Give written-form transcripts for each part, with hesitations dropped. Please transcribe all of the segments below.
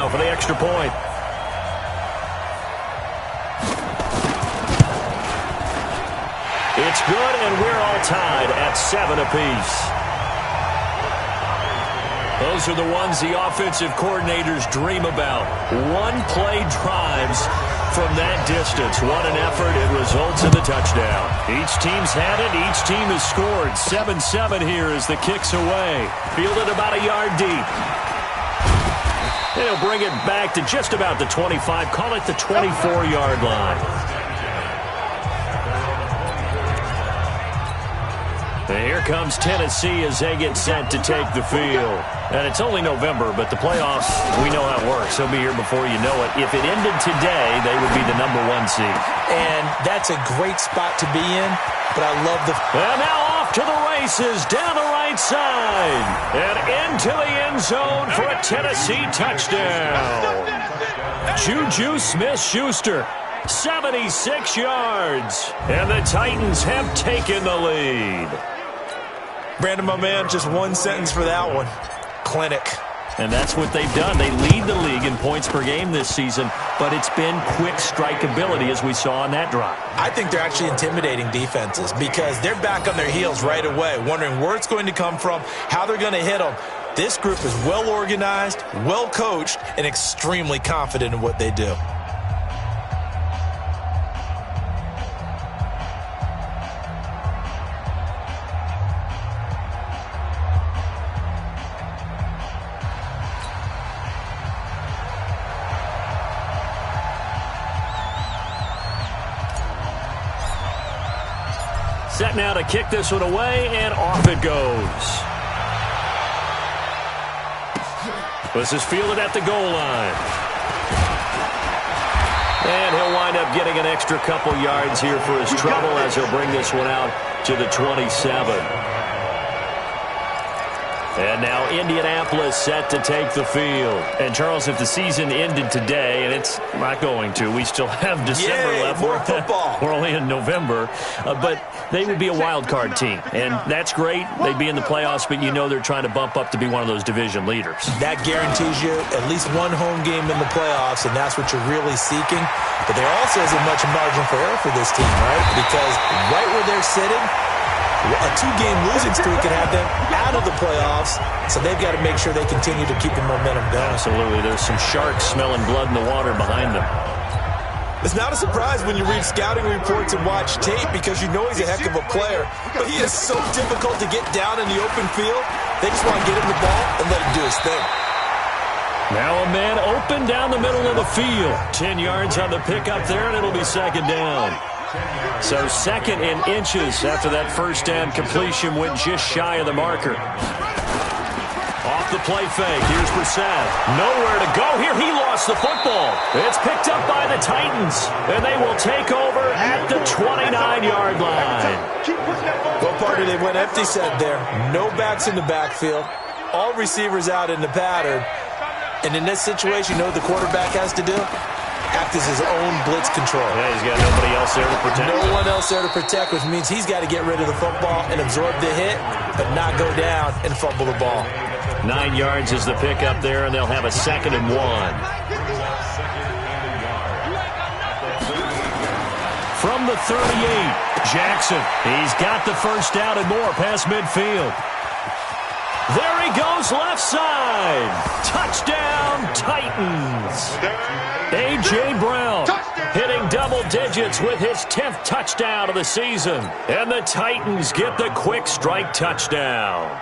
now for the extra point. It's good, and we're all tied at 7 apiece. Those are the ones the offensive coordinators dream about. One-play drives from that distance. What an effort. It results in the touchdown. Each team's had it. Each team has scored. 7-7 here as the kick's away. Fielded about a yard deep. They'll bring it back to just about the 25. Call it the 24-yard line. And here comes Tennessee as they get set to take the field. And it's only November, but the playoffs, we know how it works. They'll be here before you know it. If it ended today, they would be the #1 seed. And that's a great spot to be in, but I love the... And now off to the races, down the right side. And into the end zone for a Tennessee touchdown. Juju Smith-Schuster, 76 yards. And the Titans have taken the lead. Brandon, my man, just one sentence for that one. Clinic. And that's what they've done. They lead the league in points per game this season, but it's been quick strike ability as we saw on that drive. I think they're actually intimidating defenses because they're back on their heels right away, wondering where it's going to come from, how they're going to hit them. This group is well organized, well coached, and extremely confident in what they do. Set now to kick this one away, and off it goes. This is fielded at the goal line. And he'll wind up getting an extra couple yards here for his trouble as he'll bring this one out to the 27. And now Indianapolis set to take the field. And, Charles, if the season ended today, and it's not going to, we still have December left. More football. We're only in November. But they would be a wild card team. And that's great. They'd be in the playoffs, but you know they're trying to bump up to be one of those division leaders. That guarantees you at least one home game in the playoffs, and that's what you're really seeking. But there also isn't much margin for error for this team, right? Because right where they're sitting, a 2-game losing streak can have them out of the playoffs, so they've got to make sure they continue to keep the momentum going. Absolutely. There's some sharks smelling blood in the water behind them. It's not a surprise when you read scouting reports and watch tape because you know he's a heck of a player, but he is so difficult to get down in the open field. They just want to get him the ball and let him do his thing. Now a man open down the middle of the field. 10 yards on the pickup there, and it'll be second down. So second in inches after that first down completion went just shy of the marker. Off the play fake. Here's Brissett. Nowhere to go here. He lost the football. It's picked up by the Titans, and they will take over at the 29-yard line. Well, partner, they went empty set there. No backs in the backfield. All receivers out in the pattern. And in this situation, you know what the quarterback has to do? Act as his own blitz control. Yeah, he's got nobody else there to protect. No one else there to protect, which means he's got to get rid of the football and absorb the hit, but not go down and fumble the ball. 9 yards is the pickup there, and they'll have a 2nd and 1. From the 38, Jackson. He's got the first down and more past midfield. There he goes, left side. Touchdown, Titans. A.J. Brown hitting double digits with his 10th touchdown of the season. And the Titans get the quick strike touchdown.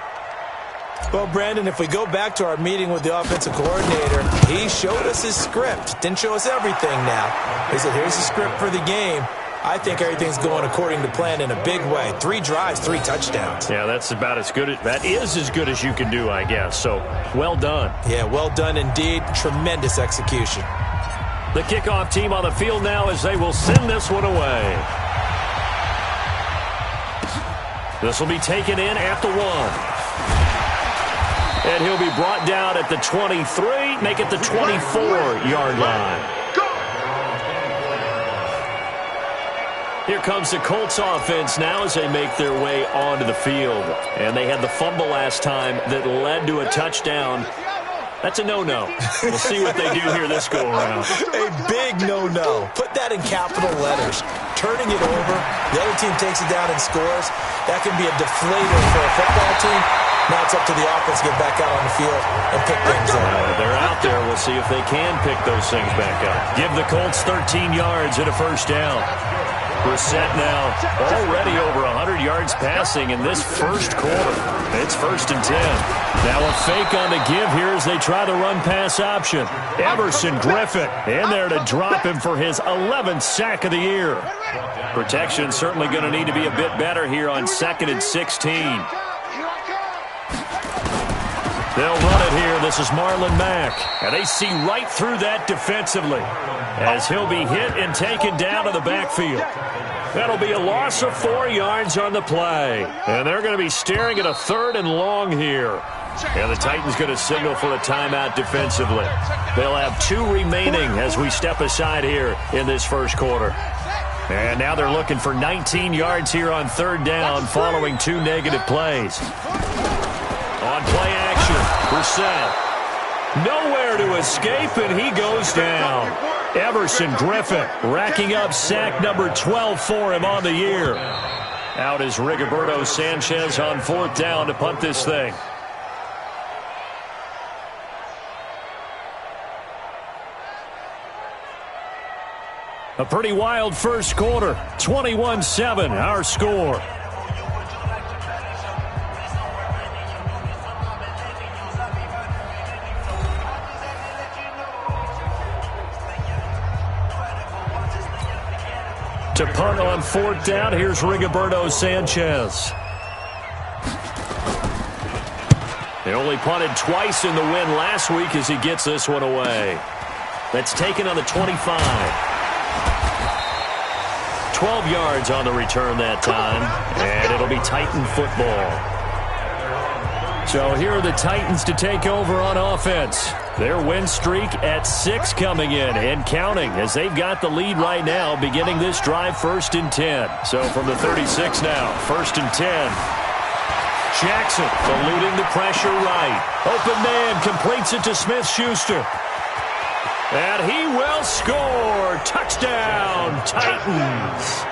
Well, Brandon, if we go back to our meeting with the offensive coordinator, he showed us his script. Didn't show us everything now. He said, here's the script for the game. I think everything's going according to plan in a big way. 3 drives, 3 touchdowns. Yeah, that's about as good. That is as good as you can do, I guess. So, well done. Yeah, well done indeed. Tremendous execution. The kickoff team on the field now as they will send this one away. This will be taken in at the 1. And he'll be brought down at the 23, make it the 24-yard line. Here comes the Colts offense now as they make their way onto the field. And they had the fumble last time that led to a touchdown. That's a no-no. We'll see what they do here this go-around. A big no-no. Put that in capital letters. Turning it over, the other team takes it down and scores. That can be a deflator for a football team. Now it's up to the offense to get back out on the field and pick things up. They're out there. We'll see if they can pick those things back up. Give the Colts 13 yards and a first down. We're set now. Already over 100 yards passing in this first quarter. It's 1st and 10. Now a fake on the give here as they try the run-pass option. Everson Griffin in there to drop him for his 11th sack of the year. Protection certainly going to need to be a bit better here on 2nd and 16. They'll run it here. This is Marlon Mack. And they see right through that defensively as he'll be hit and taken down to the backfield. That'll be a loss of 4 yards on the play. And they're going to be staring at a 3rd and long here. And the Titans going to signal for a timeout defensively. They'll have 2 remaining as we step aside here in this first quarter. And now they're looking for 19 yards here on 3rd down following 2 negative plays. On play action, Brissett. Nowhere to escape, and he goes down. Everson Griffin racking up sack number 12 for him on the year. Out is Rigoberto Sanchez on 4th down to punt this thing. A pretty wild first quarter. 21-7, our score. To punt on 4th down, here's Rigoberto Sanchez. They only punted twice in the win last week as he gets this one away. That's taken on the 25. 12 yards on the return that time, and it'll be Titan football. So here are the Titans to take over on offense. Their win streak at 6 coming in and counting as they've got the lead right now beginning this drive 1st and 10. So from the 36 now, 1st and 10. Jackson eluding the pressure right. Open man completes it to Smith-Schuster. And he will score. Touchdown, Titans.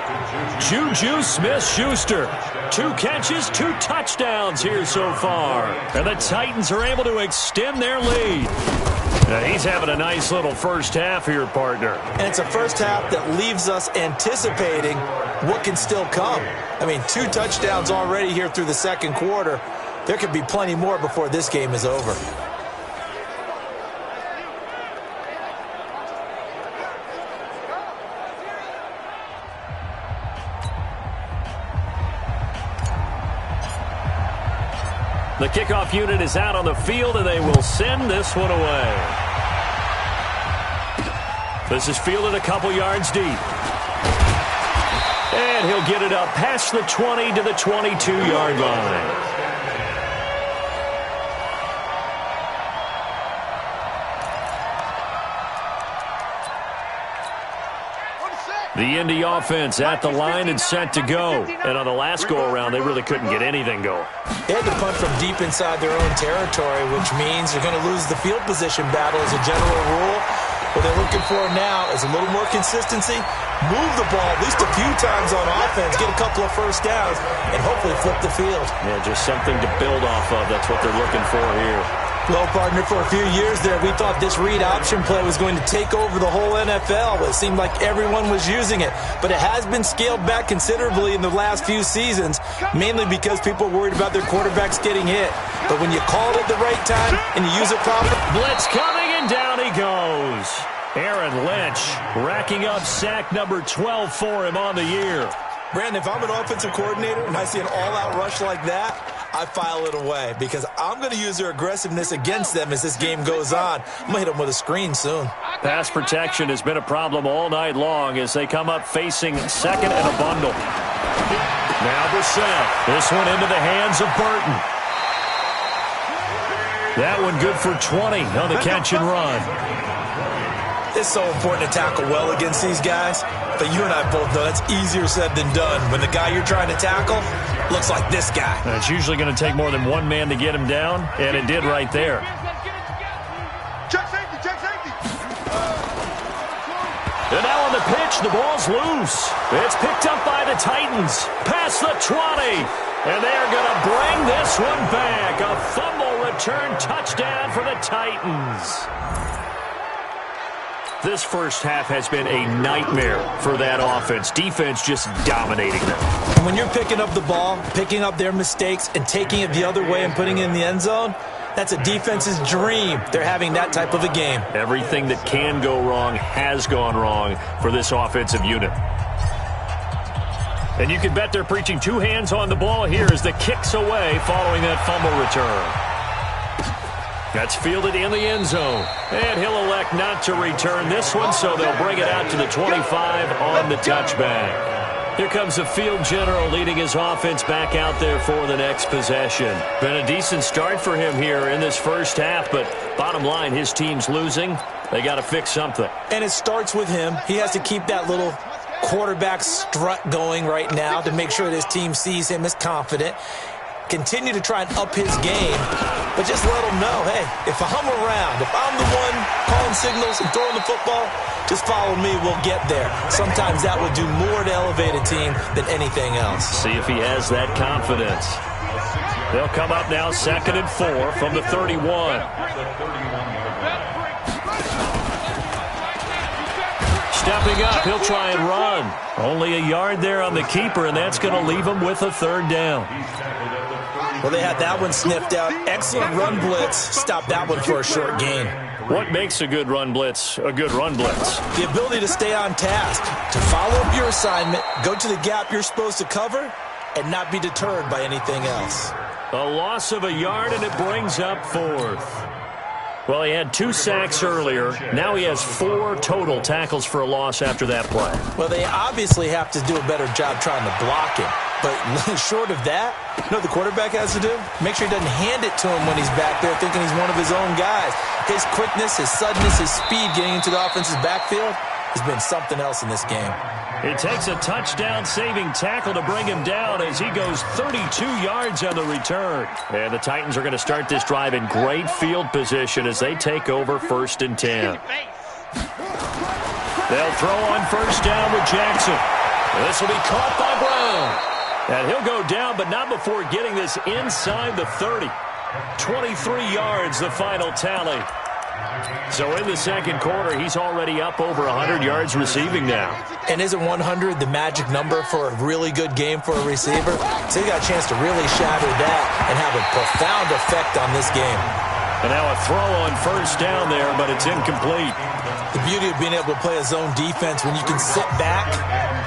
Juju Smith-Schuster. 2 catches, 2 touchdowns here so far. And the Titans are able to extend their lead. Now he's having a nice little first half here, partner. And it's a first half that leaves us anticipating what can still come. I mean, 2 touchdowns already here through the second quarter. There could be plenty more before this game is over. The kickoff unit is out on the field, and they will send this one away. This is fielded a couple yards deep. And he'll get it up past the 20 to the 22-yard line. The Indy offense at the line and set to go. And on the last go-around, they really couldn't get anything going. They had to punt from deep inside their own territory, which means they're going to lose the field position battle as a general rule. What they're looking for now is a little more consistency, move the ball at least a few times on offense, get a couple of first downs, and hopefully flip the field. Yeah, just something to build off of. That's what they're looking for here. Well, partner, for a few years there, we thought this read option play was going to take over the whole NFL. It seemed like everyone was using it, but it has been scaled back considerably in the last few seasons, mainly because people are worried about their quarterbacks getting hit. But when you call it at the right time and you use it properly... Blitz coming, and down he goes. Aaron Lynch racking up sack number 12 for him on the year. Brandon, if I'm an offensive coordinator and I see an all-out rush like that, I file it away because I'm going to use their aggressiveness against them as this game goes on. I'm going to hit them with a screen soon. Pass protection has been a problem all night long as they come up facing second and a bundle. Now Brissett. This one into the hands of Burton. That one good for 20 on the catch and run. It's so important to tackle well against these guys, but you and I both know that's easier said than done. When the guy you're trying to tackle looks like this guy. And it's usually going to take more than one man to get him down, and it did right there. And now on the pitch, the ball's loose. It's picked up by the Titans. Past the 20. And they're going to bring this one back. A fumble return touchdown for the Titans. This first half has been a nightmare for that offense. Defense just dominating them. And when you're picking up the ball, picking up their mistakes, and taking it the other way and putting it in the end zone, that's a defense's dream. They're having that type of a game. Everything that can go wrong has gone wrong for this offensive unit. And you can bet they're preaching two hands on the ball here as the kick's away following that fumble return. That's fielded in the end zone. And he'll elect not to return this one, so they'll bring it out to the 25 on the touchback. Here comes the field general leading his offense back out there for the next possession. Been a decent start for him here in this first half, but bottom line, his team's losing. They got to fix something. And it starts with him. He has to keep that little quarterback strut going right now to make sure that his team sees him as confident. Continue to try and up his game, but just let him know, hey, if I'm around, if I'm the one calling signals and throwing the football, just follow me, we'll get there. Sometimes that will do more to elevate a team than anything else. See if he has that confidence. They'll come up now 2nd and 4 from the 31. Stepping up, he'll try and run. Only a yard there on the keeper, and that's going to leave him with a 3rd down. Well, they had that one sniffed out. Excellent run blitz. Stop that one for a short gain. What makes a good run blitz a good run blitz? The ability to stay on task, to follow up your assignment, go to the gap you're supposed to cover, and not be deterred by anything else. A loss of a yard, and it brings up 4th. Well, he had 2 sacks earlier. Now he has 4 total tackles for a loss after that play. Well, they obviously have to do a better job trying to block him. But short of that, you know what the quarterback has to do? Make sure he doesn't hand it to him when he's back there thinking he's one of his own guys. His quickness, his suddenness, his speed getting into the offense's backfield has been something else in this game. It takes a touchdown-saving tackle to bring him down as he goes 32 yards on the return. And the Titans are going to start this drive in great field position as they take over 1st and 10. They'll throw on 1st down with Jackson. This will be caught by Brown. And he'll go down, but not before getting this inside the 30. 23 yards, the final tally. So in the second quarter, he's already up over 100 yards receiving now. And isn't 100 the magic number for a really good game for a receiver? So he got a chance to really shatter that and have a profound effect on this game. And now a throw on 1st down there, but it's incomplete. The beauty of being able to play a zone defense when you can sit back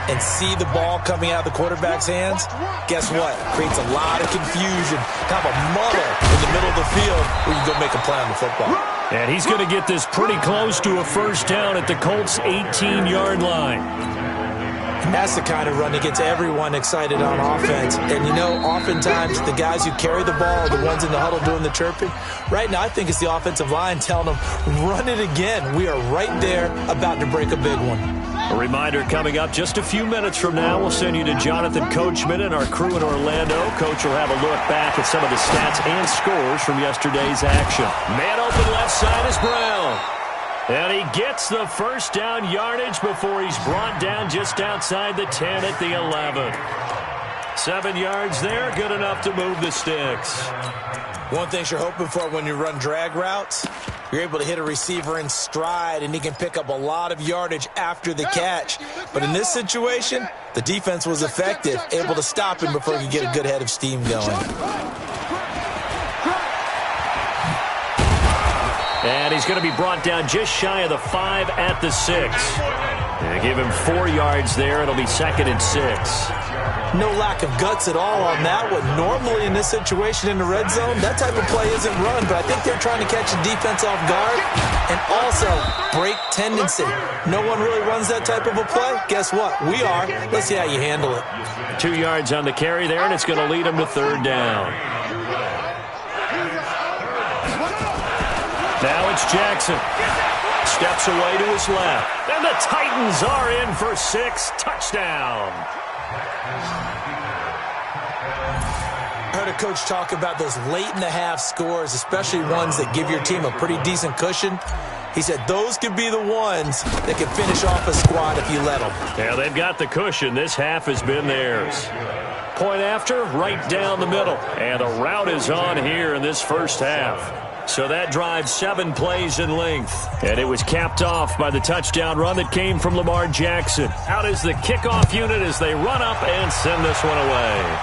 and see the ball coming out of the quarterback's hands, guess what? Creates a lot of confusion, kind of a muddle in the middle of the field where you go make a play on the football. And he's going to get this pretty close to a 1st down at the Colts' 18-yard line. And that's the kind of run that gets everyone excited on offense. And, you know, oftentimes the guys who carry the ball are the ones in the huddle doing the chirping. Right now, I think it's the offensive line telling them, run it again. We are right there about to break a big one. A reminder coming up just a few minutes from now. We'll send you to Jonathan Coachman and our crew in Orlando. Coach will have a look back at some of the stats and scores from yesterday's action. Man open left side is Brown. And he gets the 1st down yardage before he's brought down just outside the 10 at the 11. 7 yards there, good enough to move the sticks. One thing you're hoping for when you run drag routes, you're able to hit a receiver in stride, and he can pick up a lot of yardage after the catch. But in this situation, the defense was effective, able to stop him before he could get a good head of steam going. And he's going to be brought down just shy of the 5 at the 6. They give him 4 yards there. It'll be 2nd and 6. No lack of guts at all on that one. Normally in this situation in the red zone, that type of play isn't run, but I think they're trying to catch the defense off guard and also break tendency. No one really runs that type of a play. Guess what? We are. Let's see how you handle it. 2 yards on the carry there, and it's going to lead him to 3rd down. Now it's Jackson. Steps away to his left. And the Titans are in for 6. Touchdown. I heard a coach talk about those late-in-the-half scores, especially ones that give your team a pretty decent cushion. He said those could be the ones that can finish off a squad if you let them. Yeah, they've got the cushion. This half has been theirs. Point after, right down the middle. And the route is on here in this first half. So that drive 7 plays in length. And it was capped off by the touchdown run that came from Lamar Jackson. Out is the kickoff unit as they run up and send this one away.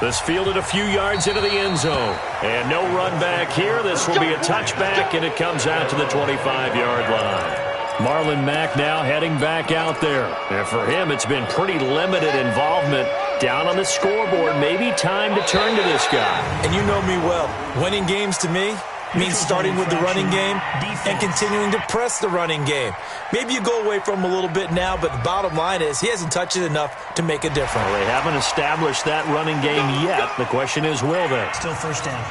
This fielded a few yards into the end zone. And no run back here. This will be a touchback, and it comes out to the 25-yard line. Marlon Mack now heading back out there. And for him, it's been pretty limited involvement down on the scoreboard. Maybe time to turn to this guy. And you know me well. Winning games to me means starting with the running game and continuing to press the running game. Maybe you go away from him a little bit now, but the bottom line is he hasn't touched it enough to make a difference. Well, they haven't established that running game yet. The question is, will they? Still first down.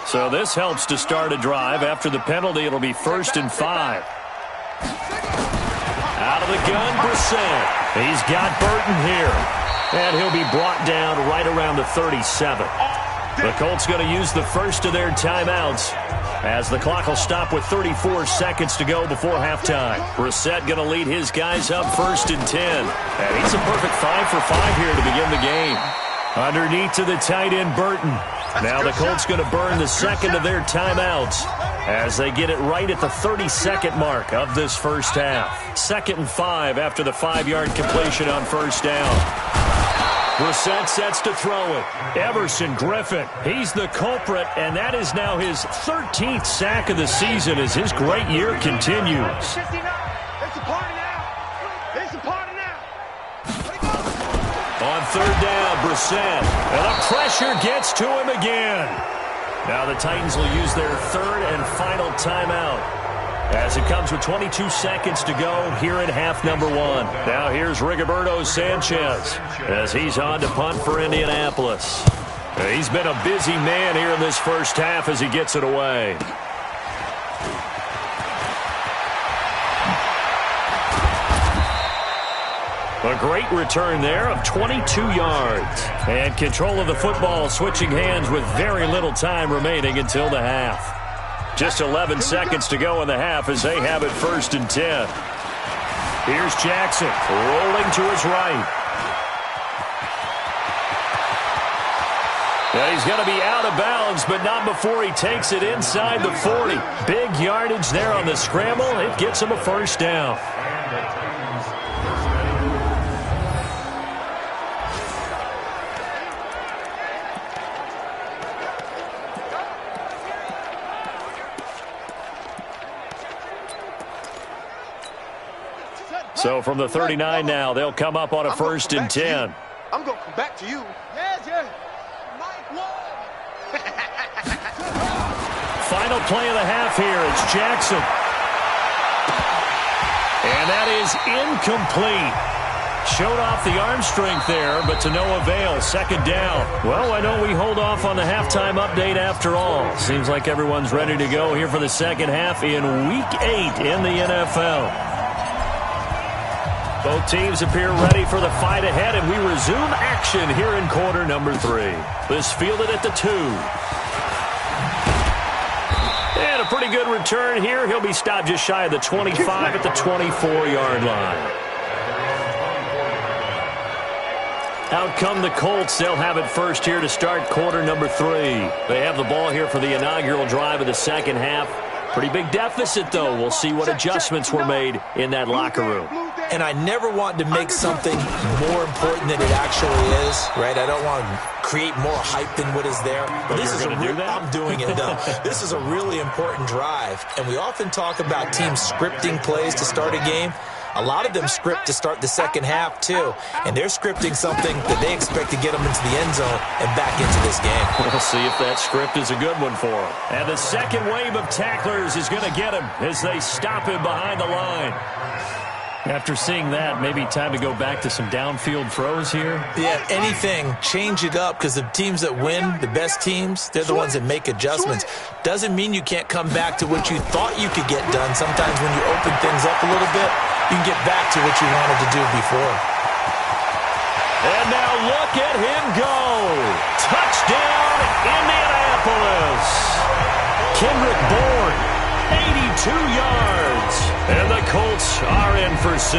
So this helps to start a drive. After the penalty, it'll be 1st and 5. Out of the gun, Brissett. He's got Burton here. And he'll be brought down right around the 37. The Colts going to use the first of their timeouts as the clock will stop with 34 seconds to go before halftime. Brissett going to lead his guys up 1st and 10. And he's a perfect 5 for 5 here to begin the game. Underneath to the tight end, Burton. Now the Colts going to burn the second of their timeouts as they get it right at the 32nd mark of this first half. 2nd and 5 after the 5-yard completion on first down. Brissett sets to throw it. Everson Griffin, he's the culprit, and that is now his 13th sack of the season as his great year continues. On 3rd down, Brissett, and the pressure gets to him again. Now the Titans will use their 3rd and final timeout as it comes with 22 seconds to go here in half number 1. Now here's Rigoberto Sanchez as he's on to punt for Indianapolis. He's been a busy man here in this first half as he gets it away. A great return there of 22 yards. And control of the football switching hands with very little time remaining until the half. Just 11 seconds to go in the half as they have it 1st and 10. Here's Jackson rolling to his right. And he's going to be out of bounds, but not before he takes it inside the 40. Big yardage there on the scramble. It gets him a 1st down. So from the 39 now, they'll come up on a 1st and 10. I'm going to come back to you. Final play of the half here. It's Jackson. And that is incomplete. Showed off the arm strength there, but to no avail. 2nd down. Well, why don't we hold off on the halftime update after all? Seems like everyone's ready to go here for the second half in Week 8 in the NFL. Both teams appear ready for the fight ahead, and we resume action here in quarter number 3. This fielded at the 2. And a pretty good return here. He'll be stopped just shy of the 25 at the 24-yard line. Out come the Colts. They'll have it first here to start quarter number 3. They have the ball here for the inaugural drive of the second half. Pretty big deficit, though. We'll see what adjustments were made in that locker room. And I never want to make something more important than it actually is, right? I don't want to create more hype than what is there. But this is I'm doing it, though. This is a really important drive. And we often talk about teams scripting plays to start a game. A lot of them script to start the second half, too. And they're scripting something that they expect to get them into the end zone and back into this game. We'll see if that script is a good one for them. And the second wave of tacklers is going to get him as they stop him behind the line. After seeing that, maybe time to go back to some downfield throws here. Yeah, anything. Change it up because the teams that win, the best teams, they're the ones that make adjustments. Doesn't mean you can't come back to what you thought you could get done. Sometimes when you open things up a little bit, you can get back to what you wanted to do before. And now look at him go. Touchdown, Indianapolis. Kendrick Bourne 82 yards. And the Colts are in for 6.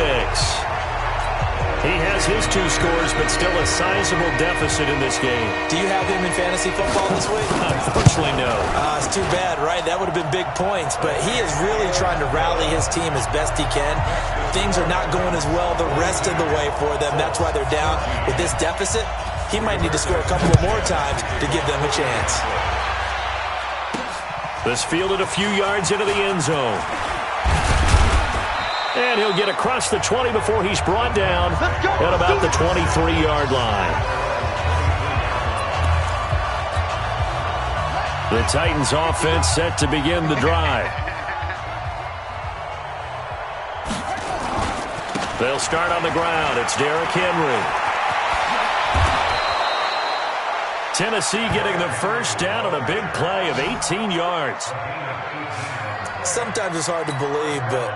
He has his 2 scores, but still a sizable deficit in this game. Do you have him in fantasy football this week? Unfortunately, no. It's too bad, right? That would have been big points, but he is really trying to rally his team as best he can. Things are not going as well the rest of the way for them. That's why they're down. With this deficit, he might need to score a couple of more times to give them a chance. This fielded a few yards into the end zone. And he'll get across the 20 before he's brought down at about the 23-yard line. The Titans offense set to begin the drive. They'll start on the ground. It's Derrick Henry. Tennessee getting the first down on a big play of 18 yards. Sometimes it's hard to believe, but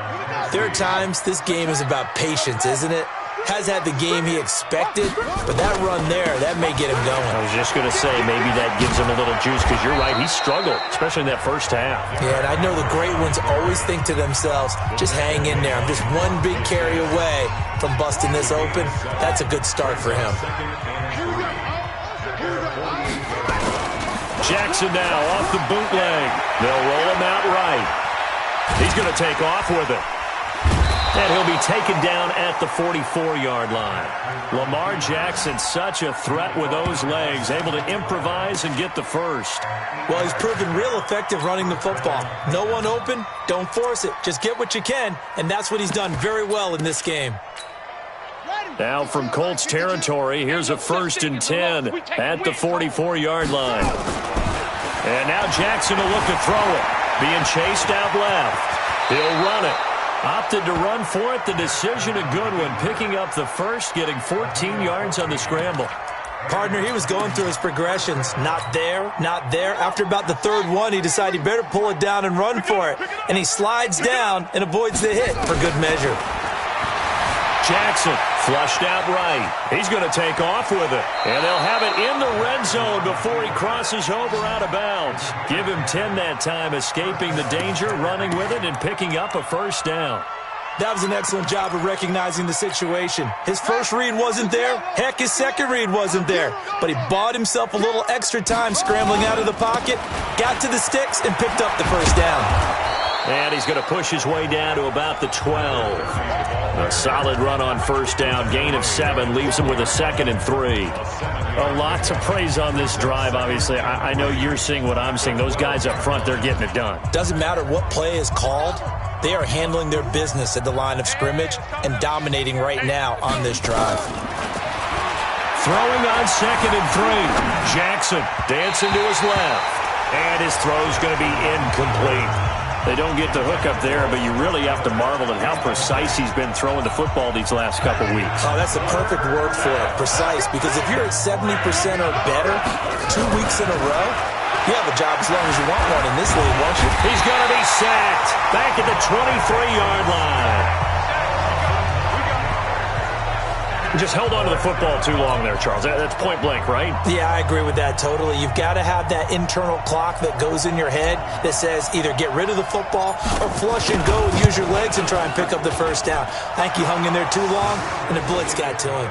there are times this game is about patience, isn't it? Has had the game he expected, but that run there, that may get him going. I was just going to say, maybe that gives him a little juice, because you're right, he struggled, especially in that first half. Yeah, and I know the great ones always think to themselves, just hang in there. I'm just one big carry away from busting this open. That's a good start for him. Jackson now off the bootleg. They'll roll him out right. He's going to take off with it. And he'll be taken down at the 44-yard line. Lamar Jackson, such a threat with those legs, able to improvise and get the first. Well, he's proven real effective running the football. No one open, don't force it. Just get what you can, and that's what he's done very well in this game. Now from Colts territory, here's a 1st and 10 at the 44-yard line. And now Jackson will look to throw it. Being chased out left. He'll run it. Opted to run for it. The decision a good one. Picking up the first, getting 14 yards on the scramble. Partner, he was going through his progressions. Not there, not there. After about the 3rd one, he decided he better pull it down and run for it. And he slides down and avoids the hit for good measure. Jackson flushed out right. He's going to take off with it. And they'll have it in the red zone before he crosses over out of bounds. Give him 10 that time, escaping the danger, running with it, and picking up a first down. That was an excellent job of recognizing the situation. His first read wasn't there. Heck, his second read wasn't there. But he bought himself a little extra time scrambling out of the pocket, got to the sticks, and picked up the first down. And he's going to push his way down to about the 12. A solid run on first down. Gain of 7 leaves him with a 2nd and 3. A lot to praise on this drive, obviously. I know you're seeing what I'm seeing. Those guys up front, they're getting it done. Doesn't matter what play is called. They are handling their business at the line of scrimmage and dominating right now on this drive. Throwing on 2nd and 3. Jackson dancing to his left. And his throw's going to be incomplete. They don't get the hook up there, but you really have to marvel at how precise he's been throwing the football these last couple weeks. Oh, that's the perfect word for it, precise, because if you're at 70% or better 2 weeks in a row, you have a job as long as you want one in this league, won't you? He's going to be sacked back at the 23-yard line. Just held on to the football too long there, Charles. That's point blank, right? Yeah, I agree with that totally. You've got to have that internal clock that goes in your head that says either get rid of the football or flush and go and use your legs and try and pick up the first down. I think he hung in there too long, and the blitz got to him.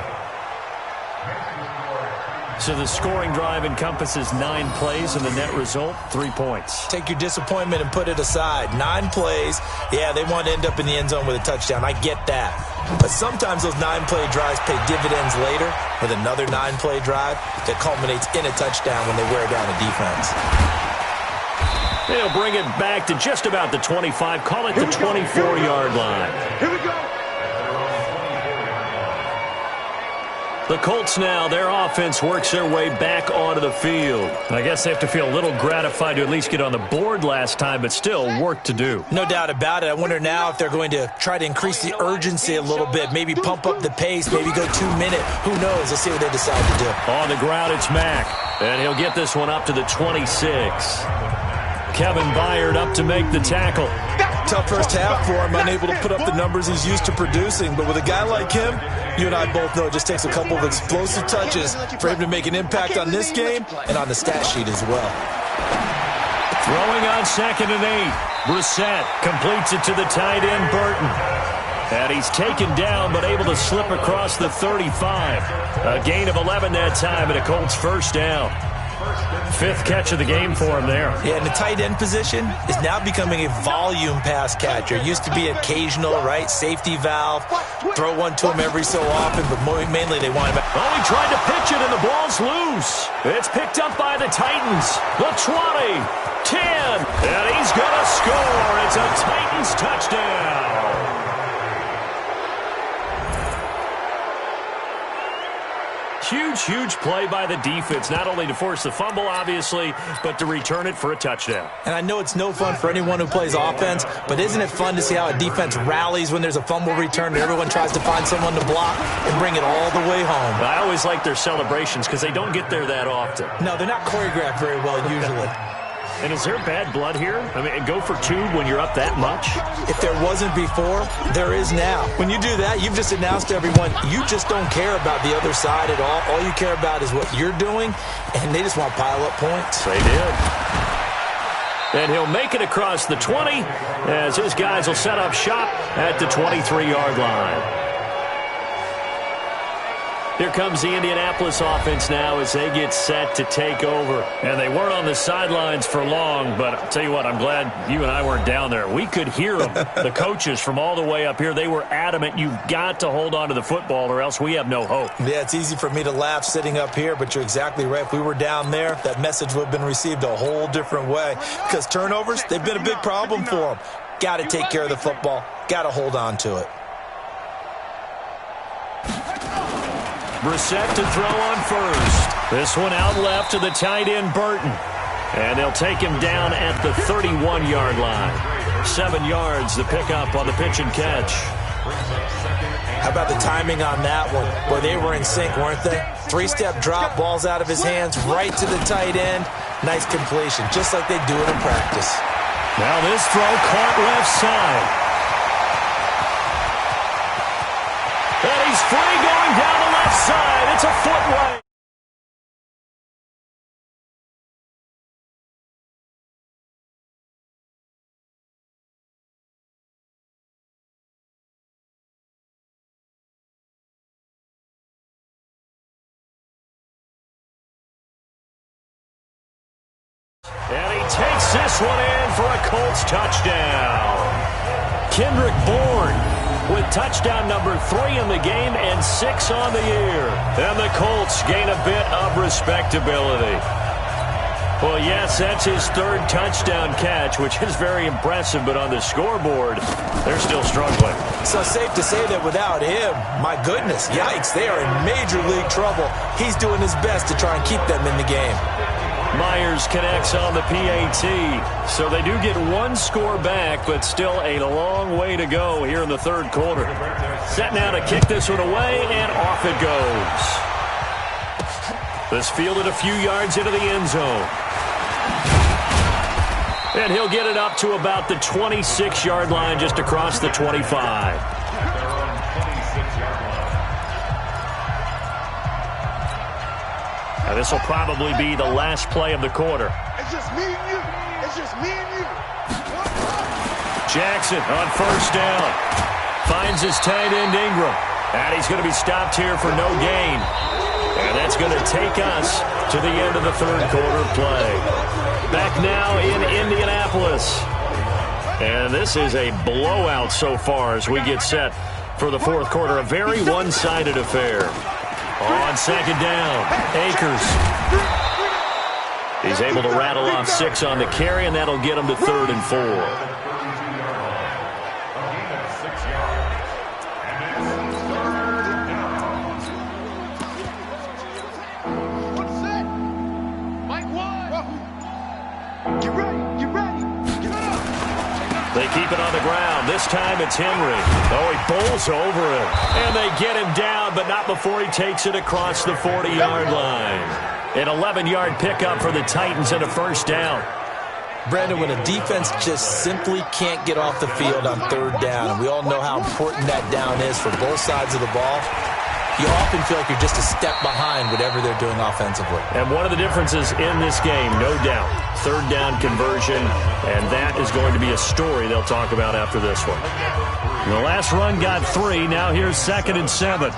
So the scoring drive encompasses 9 plays, and the net result, 3 points. Take your disappointment and put it aside. 9 plays. Yeah, they want to end up in the end zone with a touchdown. I get that. But sometimes those 9-play drives pay dividends later with another 9-play drive that culminates in a touchdown when they wear down a defense. They'll bring it back to just about the 25. Call it the 24-yard line. Here we go. The Colts now, their offense works their way back onto the field. I guess they have to feel a little gratified to at least get on the board last time, but still work to do. No doubt about it. I wonder now if they're going to try to increase the urgency a little bit, maybe pump up the pace, maybe go 2-minute. Who knows? Let's see what they decide to do. On the ground, it's Mack, and he'll get this one up to the 26. Kevin Byard up to make the tackle. Tough first half for him, unable to put up the numbers he's used to producing. But with a guy like him, you and I both know it just takes a couple of explosive touches for him to make an impact on this game and on the stat sheet as well. Throwing on 2nd and 8. Brissett completes it to the tight end, Burton. And he's taken down, but able to slip across the 35. A gain of 11 that time, and a Colts first down. 5th catch of the game for him there. Yeah, and the tight end position is now becoming a volume pass catcher. It used to be occasional, right? Safety valve. Throw one to him every so often, but mainly they want him. Oh, he tried to pitch it, and the ball's loose. It's picked up by the Titans. The 20, 10, and he's going to score. It's a Titans touchdown. Huge play by the defense, not only to force the fumble, obviously, but to return it for a touchdown. And I know it's no fun for anyone who plays offense, but isn't it fun to see how a defense rallies when there's a fumble return and everyone tries to find someone to block and bring it all the way home? I always like their celebrations because they don't get there that often. No, they're not choreographed very well usually. And is there bad blood here? I mean, go for 2 when you're up that much? If there wasn't before, there is now. When you do that, you've just announced to everyone, you just don't care about the other side at all. All you care about is what you're doing, and they just want to pile up points. They did. And he'll make it across the 20 as his guys will set up shop at the 23-yard line. Here comes the Indianapolis offense now as they get set to take over. And they weren't on the sidelines for long, but I'll tell you what, I'm glad you and I weren't down there. We could hear them, the coaches from all the way up here. They were adamant, you've got to hold on to the football or else we have no hope. Yeah, it's easy for me to laugh sitting up here, but you're exactly right. If we were down there, that message would have been received a whole different way. Because turnovers, they've been a big problem for them. Got to take care of the football. Got to hold on to it. Brissett to throw on first. This one out left to the tight end, Burton. And they'll take him down at the 31-yard line. 7 yards, the pickup on the pitch and catch. How about the timing on that one? Where they were in sync, weren't they? 3-step drop, ball's out of his hands, right to the tight end. Nice completion, just like they do it in practice. Now this throw caught left side. And he's free going down the left side. It's a foot right. And he takes this one in for a Colts touchdown. Kendrick Bourne with touchdown number 3 in the game and 6 on the year. And the Colts gain a bit of respectability. Well, yes, that's his 3rd touchdown catch, which is very impressive, but on the scoreboard, they're still struggling. So safe to say that without him, my goodness, yikes, they are in major league trouble. He's doing his best to try and keep them in the game. Myers connects on the PAT. So they do get 1 score back, but still a long way to go here in the 3rd quarter. Set now to kick this one away, and off it goes. This fielded a few yards into the end zone. And he'll get it up to about the 26-yard line, just across the 25. Now this will probably be the last play of the quarter. It's just me and you. It's just me and you. Jackson on first down. Finds his tight end Ingram. And he's going to be stopped here for no gain. And that's going to take us to the end of the 3rd quarter play. Back now in Indianapolis. And this is a blowout so far as we get set for the 4th quarter. A very one-sided affair. On 2nd down, Akers. He's able to rattle off 6 on the carry, and that'll get him to 3rd and 4. They keep it on the ground. This time it's Henry. Oh, he bowls over it. And they get him down, but not before he takes it across the 40-yard line. An 11-yard pickup for the Titans and a first down. Brandon, when a defense just simply can't get off the field on 3rd down, and we all know how important that down is for both sides of the ball, you often feel like you're just a step behind whatever they're doing offensively. And one of the differences in this game, no doubt, third down conversion, and that is going to be a story they'll talk about after this one. The last run got 3. Now here's 2nd and 7.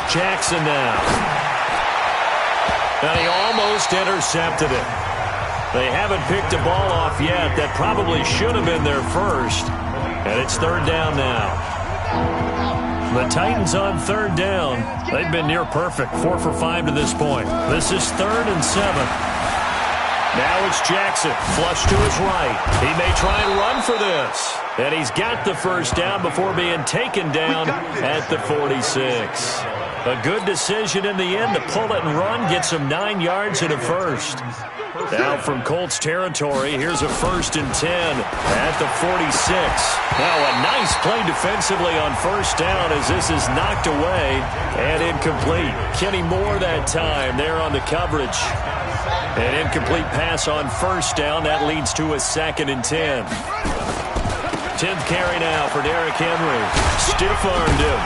Jackson now. And he almost intercepted it. They haven't picked a ball off yet. That probably should have been their first. And it's 3rd down now. The Titans on 3rd down. They've been near perfect, 4 for 5 to this point. This is 3rd and 7. Now it's Jackson, flush to his right. He may try and run for this. And he's got the first down before being taken down at the 46. A good decision in the end to pull it and run, gets him 9 yards and a first. Now from Colts territory, here's a 1st and 10 at the 46. Now a nice play defensively on 1st down as this is knocked away and incomplete. Kenny Moore that time there on the coverage. An incomplete pass on 1st down. That leads to a 2nd and 10. 10th carry now for Derrick Henry. Stiff-armed him.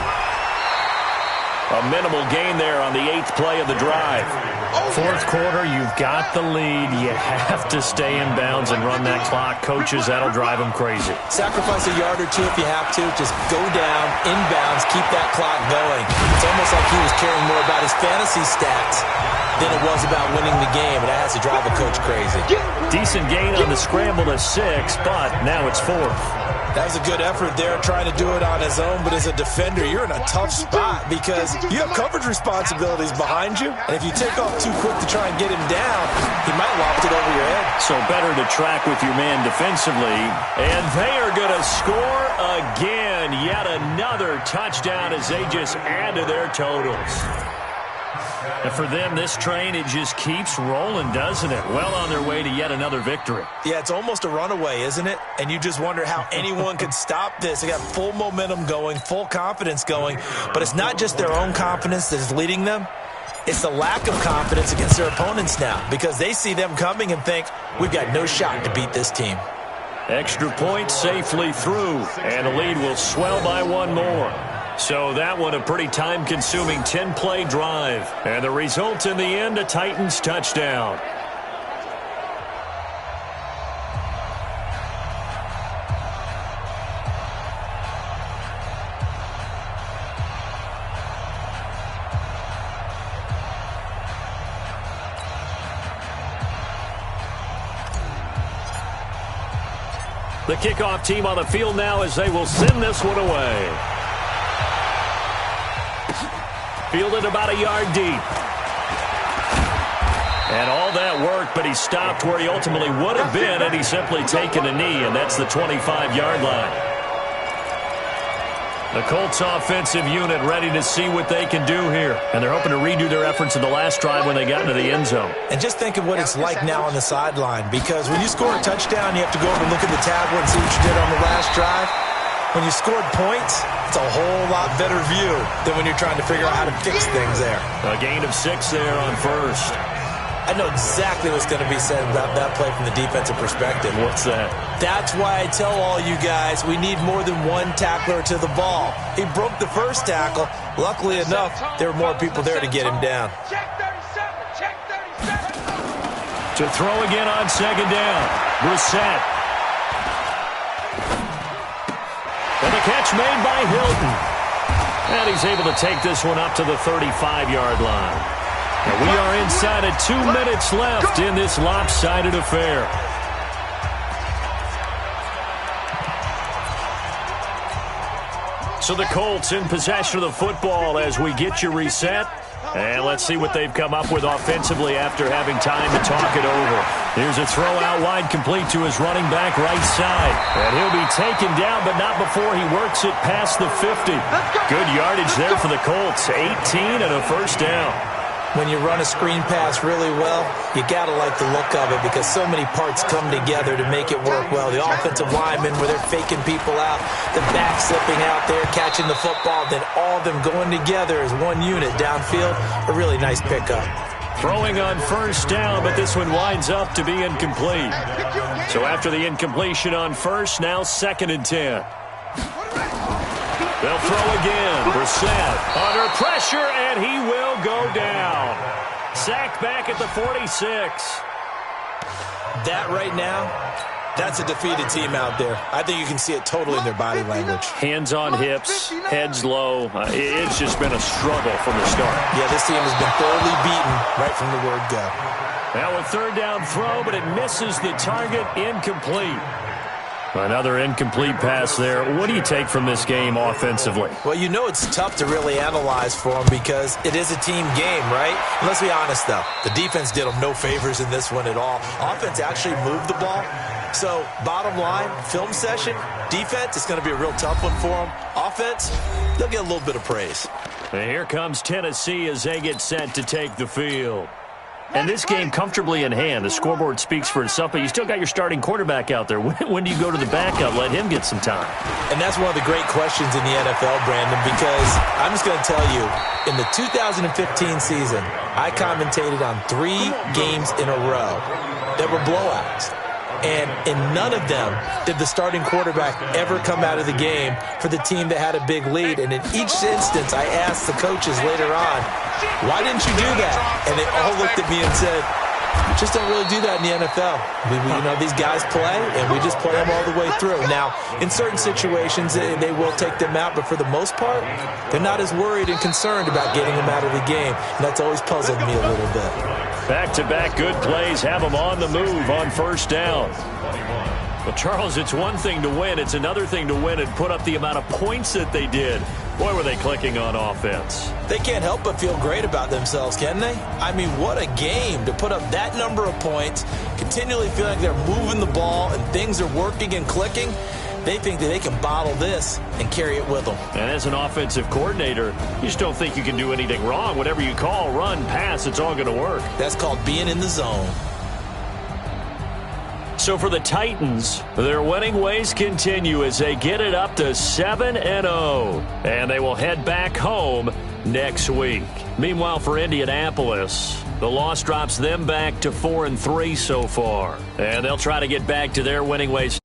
A minimal gain there on the 8th play of the drive. 4th quarter, you've got the lead. You have to stay in bounds and run that clock. Coaches, that'll drive them crazy. Sacrifice a yard or two if you have to. Just go down, inbounds, keep that clock going. It's almost like he was caring more about his fantasy stats than it was about winning the game. And that has to drive a coach crazy. Decent gain on the scramble to 6, but now it's 4th. That was a good effort there trying to do it on his own, but as a defender, you're in a tough spot because you have coverage responsibilities behind you, and if you take off too quick to try and get him down, he might loft it over your head. So better to track with your man defensively, and they are going to score again. Yet another touchdown as they just add to their totals. And for them, this train, it just keeps rolling, doesn't it? Well on their way to yet another victory. Yeah, it's almost a runaway, isn't it? And you just wonder how anyone could stop this. They got full momentum going, full confidence going. But it's not just their own confidence that is leading them. It's the lack of confidence against their opponents now because they see them coming and think, we've got no shot to beat this team. Extra point safely through, and the lead will swell by 1 more. So that one a pretty time-consuming 10-play drive. And the result in the end, a Titans touchdown. The kickoff team on the field now as they will send this one away. Fielded about a yard deep. And all that work, but he stopped where he ultimately would have been, and he's simply taken a knee, and that's the 25-yard line. The Colts offensive unit ready to see what they can do here, and they're hoping to redo their efforts in the last drive when they got into the end zone. And just think of what it's like now on the sideline, because when you score a touchdown, you have to go over and look at the tablet and see what you did on the last drive. When you scored points, it's a whole lot better view than when you're trying to figure out how to fix things there. A gain of 6 there on 1st. I know exactly what's going to be said about that play from the defensive perspective. What's that? That's why I tell all you guys we need more than one tackler to the ball. He broke the first tackle. Luckily enough, there were more people there to get him down. To throw again on 2nd down. Brissett. And the catch made by Hilton. And he's able to take this one up to the 35-yard line. And we are inside of 2 minutes left in this lopsided affair. So the Colts in possession of the football as we get you reset. And let's see what they've come up with offensively after having time to talk it over. Here's a throw out wide complete to his running back right side. And he'll be taken down, but not before he works it past the 50. Good yardage there for the Colts. 18 and a first down. When you run a screen pass really well, you got to like the look of it because so many parts come together to make it work well. The offensive linemen where they're faking people out, the back slipping out there, catching the football, then all of them going together as one unit downfield. A really nice pickup. Throwing on first down, but this one winds up to be incomplete. So after the incompletion on first, now 2nd and 10. They'll throw again. Brissett under pressure, and he will go down. Sacked back at the 46. That right now, that's a defeated team out there. I think you can see it totally in their body language. Hands on hips, heads low. It's just been a struggle from the start. Yeah, this team has been thoroughly beaten right from the word go. Now a third down throw, but it misses the target. Incomplete. Another incomplete pass there. What do you take from this game offensively? Well, you know it's tough to really analyze for them because it is a team game, right? And let's be honest, though. The defense did them no favors in this one at all. Offense actually moved the ball. So, bottom line, film session, defense, it's going to be a real tough one for them. Offense, they'll get a little bit of praise. And here comes Tennessee as they get set to take the field. And this game comfortably in hand. The scoreboard speaks for itself, but you still got your starting quarterback out there. When do you go to the backup, let him get some time? And that's one of the great questions in the NFL, Brandon, because I'm just going to tell you, in the 2015 season, I commentated on 3 games in a row that were blowouts. And in none of them did the starting quarterback ever come out of the game for the team that had a big lead. And in each instance, I asked the coaches later on, why didn't you do that? And they all looked at me and said, just don't really do that in the NFL. These guys play, and we just play them all the way through. Now, in certain situations, they will take them out, but for the most part, they're not as worried and concerned about getting them out of the game. And that's always puzzled me a little bit. Back-to-back good plays have them on the move on first down. Well, Charles, it's one thing to win. It's another thing to win and put up the amount of points that they did. Boy, were they clicking on offense. They can't help but feel great about themselves, can they? I mean, what a game to put up that number of points, continually feel like they're moving the ball and things are working and clicking. They think that they can bottle this and carry it with them. And as an offensive coordinator, you just don't think you can do anything wrong. Whatever you call, run, pass, it's all going to work. That's called being in the zone. So for the Titans, their winning ways continue as they get it up to 7-0. And they will head back home next week. Meanwhile, for Indianapolis, the loss drops them back to 4-3 so far. And they'll try to get back to their winning ways.